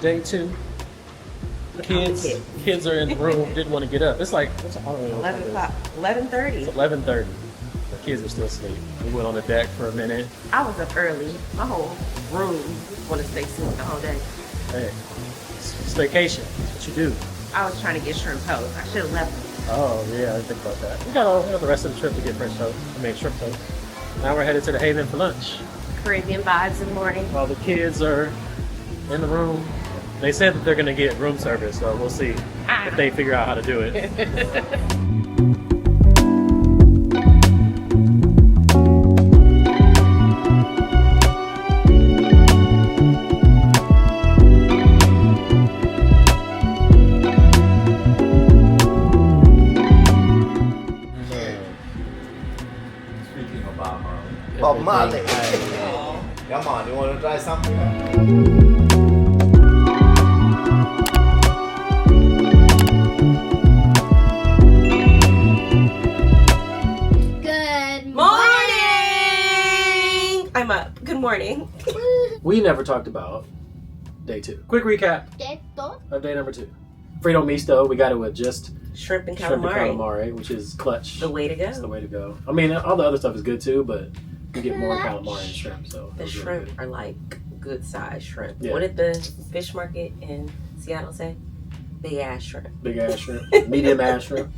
Day 2. Kids are in the room, didn't want to get up. It's like, I don't know 11 o'clock. 11:30. It's 11:30. The kids are still asleep. We went on the deck for a minute. I was up early. My whole room want to stay asleep the whole day. Hey, it's vacation. That's what you do. I was trying to get shrimp toast. I should have left. Oh, yeah, I didn't think about that. We got the rest of the trip to get French toast. Shrimp toast. Now we're headed to the Haven for lunch. Caribbean vibes in the morning. While the kids are in the room, they said that they're going to get room service, so we'll see if they figure out how to do it. Bob Marley. Come on, you want to try something? Good morning! I'm up. Good morning. We never talked about day 2. Quick recap of day number 2. Frito Misto, we got it with just Shrimp and shrimp and calamari. calamari, which is clutch. The way to go. It's the way to go. I mean, all the other stuff is good too, but you get more calamari and shrimp. So The those are shrimp good. are like good size shrimp. Yeah. What did the fish market in Seattle say? Big ass shrimp. Big ass shrimp, medium ass shrimp.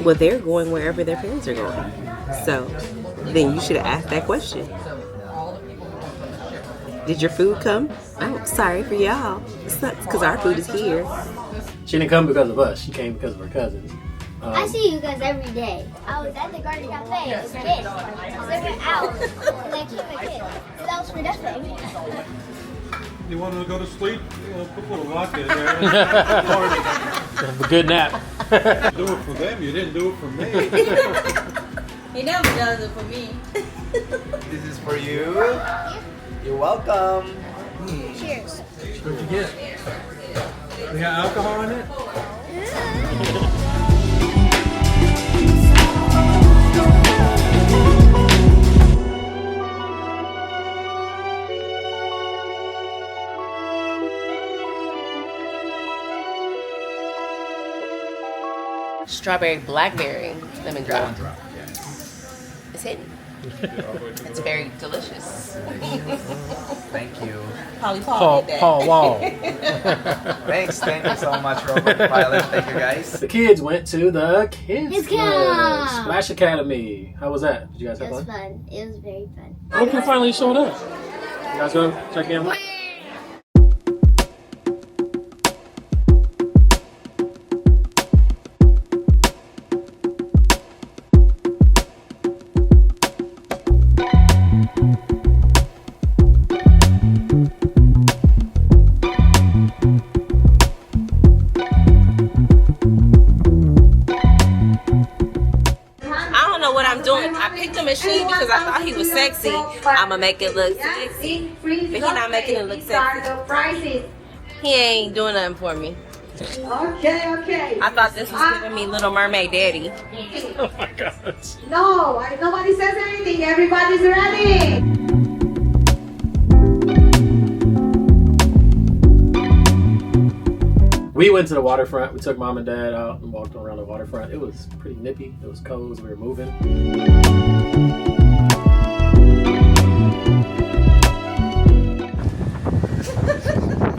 Well, they're going wherever their parents are going. So then you should have asked that question. Did your food come? Oh, sorry for y'all. It sucks because our food is here. She didn't come because of us. She came because of her cousins. I see you guys every day. I was at the Garden Cafe as a kid. 7 hours. And I came a kid. That was for nothing. You want to go to sleep? Put a little vodka in there. Have a good nap. Do it for them. You didn't do it for me. He never does it for me. This is for you. You're welcome. Cheers. What'd you get? We got alcohol in it? Strawberry blackberry lemon drop. It's hidden. It's very delicious. Thank you. Polly Paul did that. Paul Wall. Thanks. Thank you so much, Robert Pilot. Thank you, guys. The kids went to the Kids Kids Club, Club. Splash Academy. How was that? Did you guys It have was fun? fun. It was very fun. Look who finally showed up. You guys go check in? I don't know what I'm doing. I picked a machine because I thought he was sexy. I'ma make it look sexy. But he not making it look sexy. He ain't doing nothing for me. Okay. I thought this was giving me Little Mermaid Daddy. Oh my God. No, nobody says anything. Everybody's ready. We went to the waterfront. We took mom and dad out and walked around the waterfront. It was pretty nippy. It was cold as we were moving.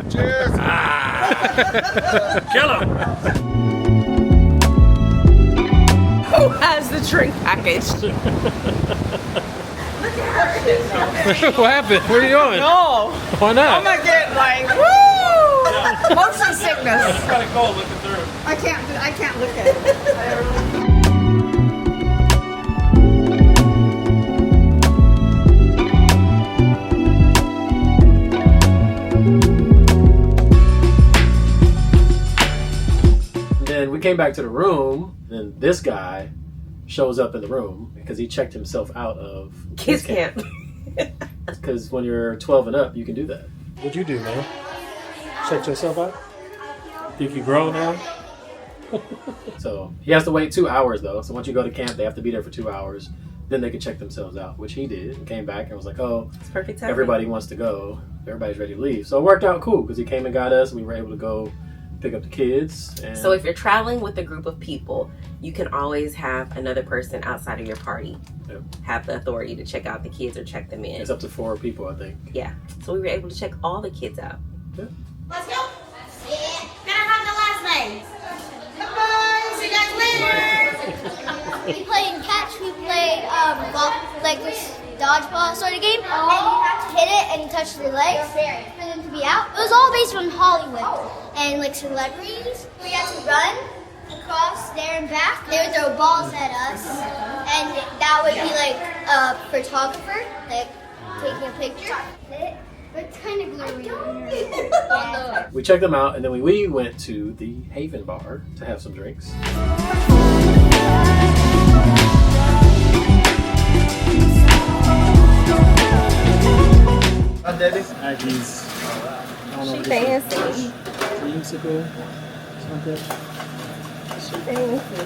Cheers. Kill him! Who has the drink package? What happened? Where are you going? No. Why not? I'm gonna get like, woo! Motion sickness. It's kind of cold looking through. I can't look at it. Then we came back to the room, and this guy shows up in the room because he checked himself out of Kids camp. Because when you're 12 and up, you can do that. What'd you do, man? Checked yourself out? Think you grow now? So he has to wait 2 hours though. So once you go to camp, they have to be there for 2 hours. Then they can check themselves out, which he did. And came back and was like, oh, It's perfect timing. everybody wants to go. Everybody's ready to leave. So it worked out cool because he came and got us. And we were able to go pick up the kids. And So if you're traveling with a group of people, you can always have another person outside of your party Yep. have the authority to check out the kids or check them in. It's up to 4 people, I think. Yeah. So we were able to check all the kids out. Yeah. Let's go. Yeah. Can I have the last names? Come on. See you guys later. We played catch. We played golf, like this dodgeball sort of game. And you have to hit it and touch their legs for them to be out. It was all based on Hollywood and like celebrities. We had to run across there and back. They would throw balls at us, and that would be like a photographer, like taking a picture. It's kind of blurry. Yeah. We checked them out, and then we went to the Haven bar to have some drinks. Aggie's. She fancy. Musical. Something. She fancy.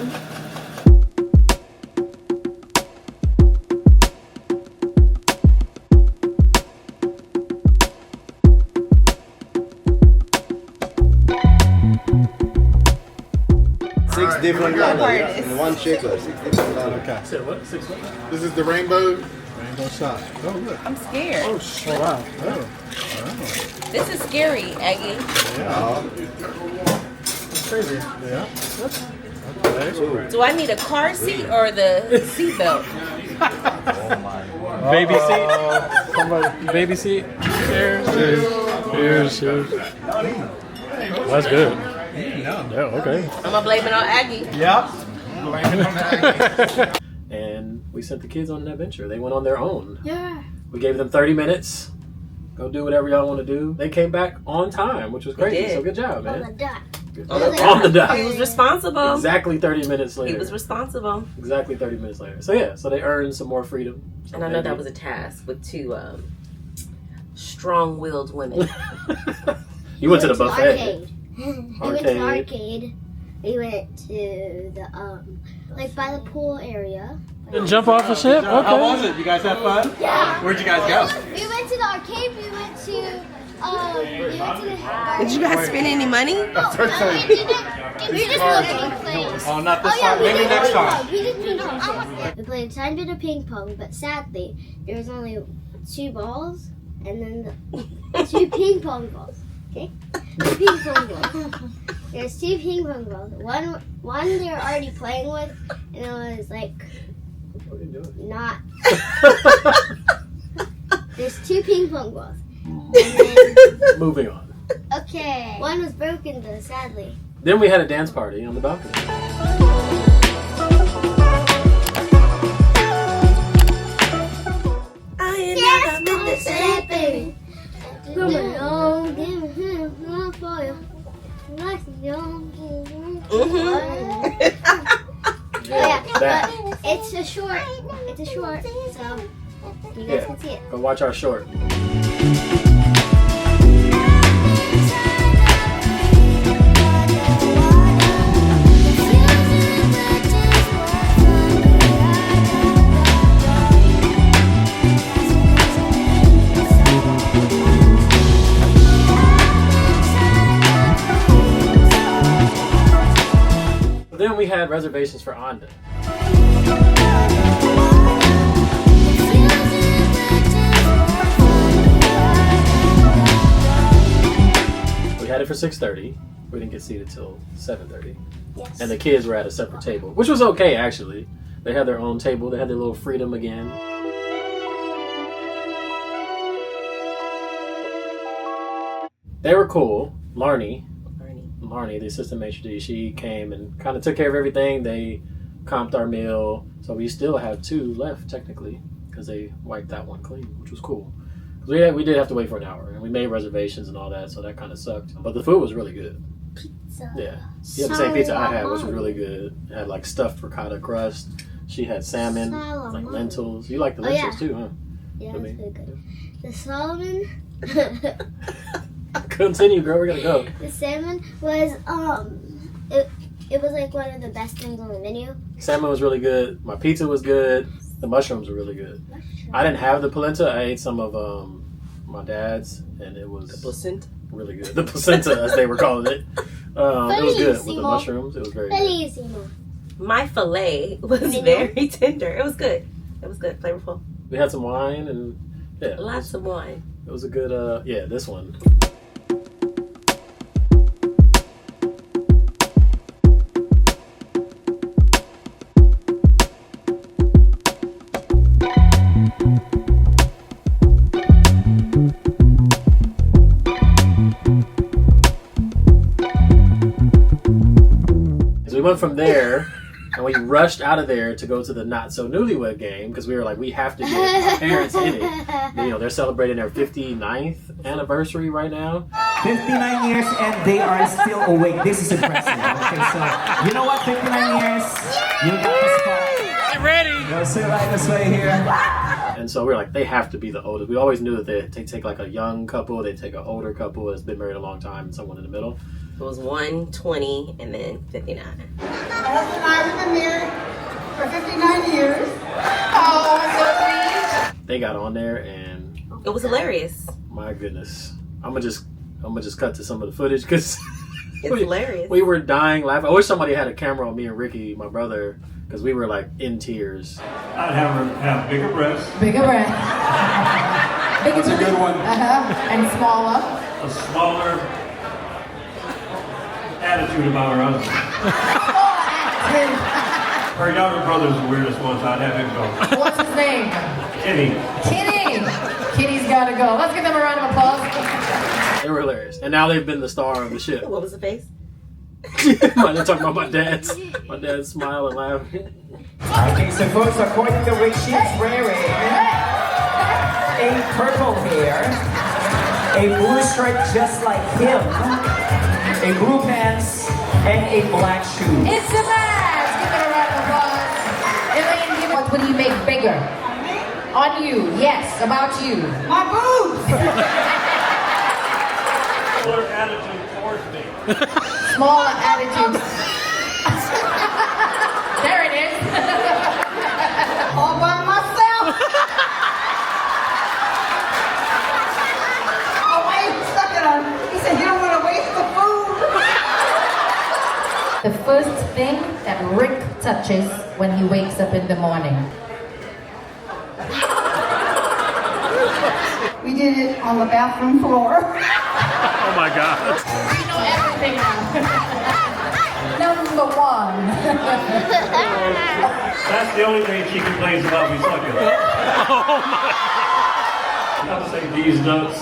Six different colors and one shaker. 6 different colors. Okay. Said what? 6 what? This is the rainbow shot. Oh, look. I'm scared. Oh, wow. Oh. This is scary, Aggie. Crazy. Yeah. Okay. Do I need a car seat or the seatbelt? Baby seat. Somebody. Baby seat. Cheers. That's good. Yeah. Okay. I'm gonna blame it on Aggie. Yep. And we sent the kids on an adventure. They went on their own. Yeah. We gave them 30 minutes. Go do whatever y'all want to do. They came back on time, which was crazy. did. So good job, On the man. dot. Good On the job. dot. On the dot. He was responsible. Exactly 30 minutes later. He was responsible. Exactly 30 minutes later. So yeah, so they earned some more freedom. So And I know that was a task with two strong-willed women. You went to the buffet. Arcade. We went to the arcade. We went to the like by the pool area. Didn't jump off a ship? Okay. How was it? You guys have fun? Yeah. Where'd you guys go? We went to the arcade. We went to the. Did you guys spend any money? No, we didn't. We just looking place. Oh, not this Oh yeah, time. we Maybe did next ping time. pong. We did ping pong. We played a tiny bit of ping pong, but sadly there was only 2 balls and then the 2 ping pong balls. Okay, 2 ping pong balls. There's 2 ping pong balls. One they were already playing with, and it was like What are you doing? not. There's 2 ping pong balls. And then, Moving on. okay, one was broken though, sadly. Then we had a dance party on the balcony. I ain't Yes, never meant to say, baby. Come along, give him love for you. Like young, yeah, That. but it's a short, so you guys can see it. Go watch our short. Then we had reservations for Onda. We had it for 6:30. We didn't get seated till 7:30. Yes. And the kids were at a separate table, which was okay actually. They had their own table. They had their little freedom again. They were cool. Marnie, the assistant maitre d', she came and kind of took care of everything. They comped our meal, so we still have 2 left technically because they wiped that one clean, which was cool. We did have to wait for an hour, and we made reservations and all that, so that kind of sucked. But the food was really good. Pizza. Yeah, you had the same pizza I had, which was really good. It had like stuffed ricotta crust, She had salmon, like lentils. You like the lentils too, huh? Yeah, that's really good. The salmon. Continue, girl. We're gonna go. The salmon was it was like one of the best things on the menu. Salmon was really good. My pizza was good. The mushrooms were really good. I didn't have the polenta. I ate some of my dad's, and it was placenta. Really good. The placenta, as they were calling it. It was good with the mushrooms. It was very good. My filet was very tender. It was good. It was good, flavorful. We had some wine and lots of wine. It was a good. This one. So we went from there, and we rushed out of there to go to the Not So Newlywed Game because we were like, we have to get our parents in it. You know, they're celebrating their 59th anniversary right now. 59 years and they are still awake. This is impressive. Okay, so you know what? 59 years. You got the spot. Get ready. Go sit right this way here. And so we were like, they have to be the oldest. We always knew that they take like a young couple, they take an older couple that's been married a long time, and someone in the middle. It was 120 and then 59. My husband and I have been married for 59 years. Oh, so sweet. They got on there, and it was hilarious. My goodness, I'm gonna just cut to some of the footage because it's hilarious. We were dying laughing. I wish somebody had a camera on me and Ricky, my brother, because we were like in tears. I'd have bigger breasts. Bigger breasts. That's a good one. And smaller. A smaller attitude about her husband. Her younger brother's the weirdest one, so I'd have him go. What's his name? Kenny. Kitty's gotta go. Let's give them a round of applause. They were hilarious. And now they've been the star of the ship. What was the face? They're talking about my dad's smile and laugh. Okay, so folks, according to Rick, she's wearing a purple hair, a blue shirt just like him, a blue pants, and a black shoe. It's a match! Give it a round of applause. Elaine, what would you make bigger? On you, yes, about you. My boobs. Similar attitude towards me. Smaller attitude. There it is. All by myself. Oh, wait, stuck it on. He said, you don't want to waste the food. The first thing that Rick touches when he wakes up in the morning. We did it on the bathroom floor. Oh my God. We know everything now. Number one. That's the only thing she complains about me sucking. Oh my. I'll say these nuts.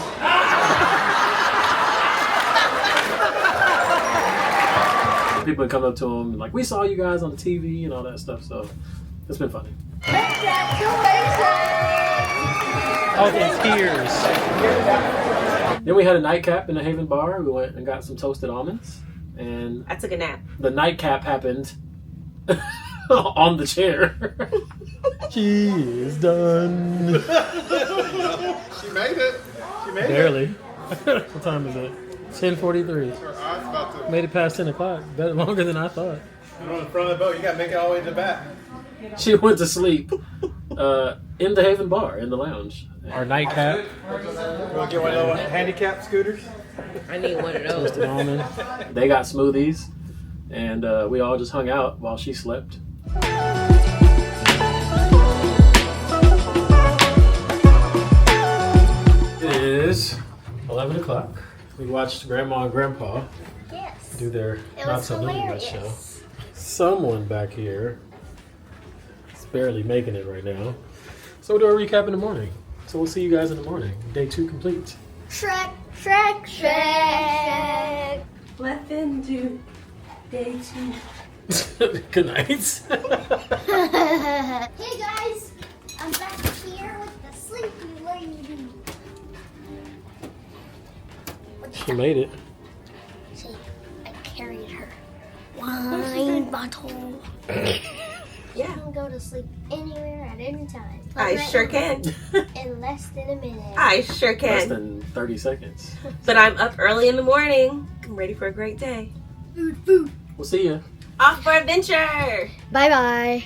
People come up to him like, we saw you guys on TV and all that stuff, so it's been funny. Oh, in tears. Then we had a nightcap in the Haven bar. We went and got some toasted almonds, and I took a nap. the nightcap happened on the chair. She is done. She made it. She made Barely. What time is it? 10:43. Her eyes about to. Made it past 10 o'clock. Better longer than I thought. You're on the front of the boat. You got to make it all the way to the back. She went to sleep in the Haven bar, in the lounge. Our nightcap. You want to get one of those handicap scooters? I need one of those. Toasted almond. They got smoothies, and we all just hung out while she slept. It is 11 o'clock. We watched Grandma and Grandpa do their Not So Newlywed show. Someone back here is barely making it right now. So we'll do a recap in the morning. So we'll see you guys in the morning. Day 2 complete. Shrek. Let them do day 2. Good night. Hey guys, I'm back here with the sleepy lady. She made it. See, I carried her wine bottle. Yeah. You can go to sleep anywhere at any time. I sure can. In less than a minute. I sure can. Less than 30 seconds. But I'm up early in the morning. I'm ready for a great day. Food. We'll see you. Off for adventure. Bye-bye.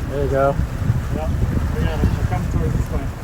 There you go. Yep. Yeah, come towards this way.